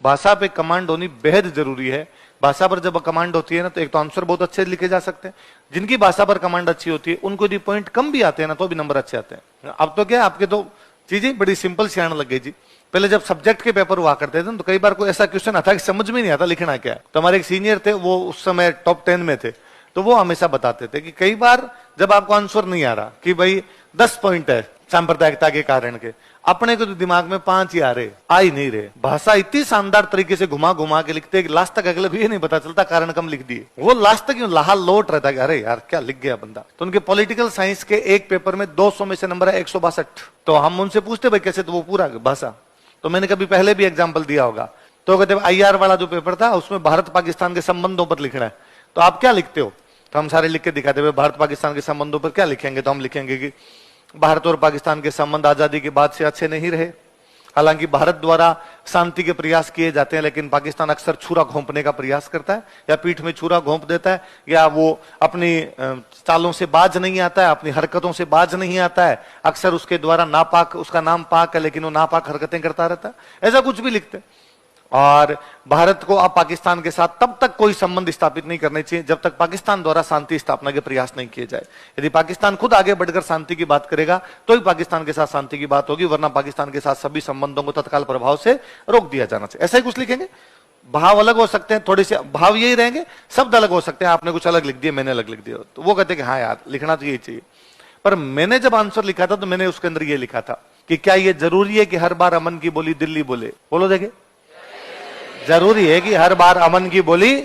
भाषा पे कमांड होनी बेहद जरूरी है। भाषा पर जब कमांड होती है ना, तो एक तो आंसर बहुत अच्छे लिखे जा सकते हैं। जिनकी भाषा पर कमांड अच्छी होती है उनको यदि पॉइंट कम भी आते हैं ना, तो भी नंबर अच्छे आते हैं। अब तो क्या, आपके तो चीजें बड़ी सिंपल सी आने लग गई जी। पहले जब सब्जेक्ट के पेपर हुआ करते थे तो कई बार कोई ऐसा क्वेश्चन आता कि समझ में नहीं आता लिखना क्या है। तो हमारे एक सीनियर थे, वो उस समय टॉप 10 में थे, तो वो हमेशा बताते थे कि कई बार जब आपको आंसर नहीं आ रहा कि भाई 10 पॉइंट है सांप्रदायिकता के कारण के, अपने को तो दिमाग में 5 ही आ ही नहीं रहे। भाषा इतनी शानदार तरीके से घुमा घुमा के लिखते हैं कि लास्ट तक अगले भी ये नहीं पता चलता कारण कम लिख दिए। वो लास्ट तक लाहा लोट रहता है कि अरे यार क्या लिख गया बंदा। तो उनके पॉलिटिकल साइंस के एक पेपर में 200 में से नंबर है 162। तो हम उनसे पूछते भाई कैसे, तो वो पूरा भाषा। तो मैंने कभी पहले भी एग्जाम्पल दिया होगा, तो कहते IR वाला जो पेपर था उसमें भारत पाकिस्तान के संबंधों पर लिखना है, तो आप क्या लिखते हो? तो हम सारे लिख के दिखाते हुए भारत पाकिस्तान के संबंधों पर क्या लिखेंगे, तो हम लिखेंगे कि भारत और पाकिस्तान के संबंध आजादी के बाद से अच्छे नहीं रहे। हालांकि भारत द्वारा शांति के प्रयास किए जाते हैं, लेकिन पाकिस्तान अक्सर छुरा घोंपने का प्रयास करता है, या पीठ में छुरा घोंप देता है, या वो अपनी चालों से बाज नहीं आता है, अपनी हरकतों से बाज नहीं आता है। अक्सर उसके द्वारा नापाक, उसका नाम पाक है लेकिन वो नापाक हरकतें करता रहता है, ऐसा कुछ भी लिखते हैं। और भारत को अब पाकिस्तान के साथ तब तक कोई संबंध स्थापित नहीं करने चाहिए जब तक पाकिस्तान द्वारा शांति स्थापना के प्रयास नहीं किए जाए। यदि पाकिस्तान खुद आगे बढ़कर शांति की बात करेगा तो ही पाकिस्तान के साथ शांति की बात होगी, वरना पाकिस्तान के साथ सभी संबंधों को तत्काल प्रभाव से रोक दिया जाना चाहिए। ऐसा ही कुछ लिखेंगे। भाव अलग हो सकते हैं, थोड़े से भाव यही रहेंगे, शब्द अलग हो सकते हैं। आपने कुछ अलग लिख दिया, मैंने अलग लिख दिया, तो वो कहते हैं कि हाँ यार लिखना तो यही चाहिए। पर मैंने जब आंसर लिखा था तो मैंने उसके अंदर ये लिखा था कि क्या ये जरूरी है कि हर बार अमन की बोली दिल्ली बोले? बोलो देखे, जरूरी है कि हर बार अमन की बोली?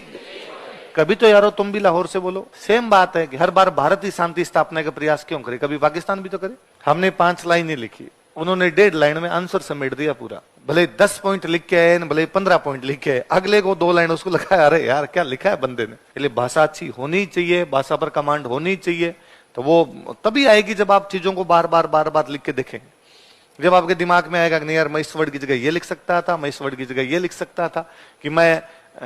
कभी तो यारो तुम भी लाहौर से बोलो। सेम बात है कि हर बार भारत ही शांति स्थापना का प्रयास क्यों करे, कभी पाकिस्तान भी तो करे। हमने 5 लाइनें लिखी, उन्होंने 1.5 लाइन में आंसर समेट दिया पूरा। भले 10 पॉइंट लिख के आए, भले 15 पॉइंट लिख के आए, अगले को 2 लाइन उसको लगा, अरे यार क्या लिखा है बंदे ने। इसलिए भाषा अच्छी होनी चाहिए, भाषा पर कमांड होनी चाहिए, तो वो तभी आएगी जब आप चीजों को बार बार लिख के देखेंगे। जब आपके दिमाग में आएगा कि नहीं यार मैं इस वर्ड की जगह ये लिख सकता था, मैं इस वर्ड की जगह ये लिख सकता था, कि मैं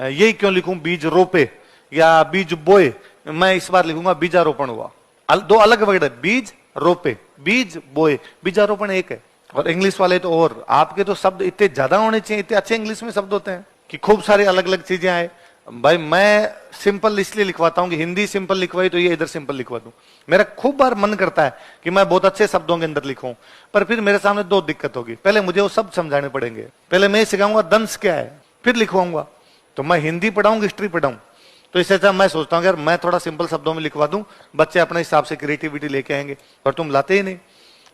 यही क्यों लिखूं बीज रोपे या बीज बोए, मैं इस बार लिखूंगा बीजारोपण हुआ। 2 अलग वर्ड है, बीज रोपे, बीज बोए, बीजारोपण एक है। और इंग्लिश वाले तो, और आपके तो शब्द इतने ज्यादा होने चाहिए, इतने अच्छे इंग्लिश में शब्द होते हैं कि खूब सारे अलग अलग चीजें आए। भाई मैं सिंपल इसलिए लिखवाता हूं कि हिंदी सिंपल लिखवाई तो ये इधर सिंपल लिखवा दूं। मेरा खूब बार मन करता है कि मैं बहुत अच्छे शब्दों के अंदर लिखूं, पर फिर मेरे सामने 2 दिक्कत होगी। पहले मुझे वो सब समझाने पड़ेंगे, पहले मैं सिखाऊंगा दंश क्या है, फिर लिखवाऊंगा। तो मैं हिंदी पढ़ाऊंगा, हिस्ट्री पढ़ाऊं, तो इससे अच्छा मैं सोचता हूं यार मैं थोड़ा सिंपल शब्दों में लिखवा दूं, बच्चे अपने हिसाब से क्रिएटिविटी लेके आएंगे। पर तुम लाते ही नहीं,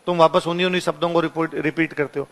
तुम वापस उन्हीं शब्दों को रिपीट करते हो।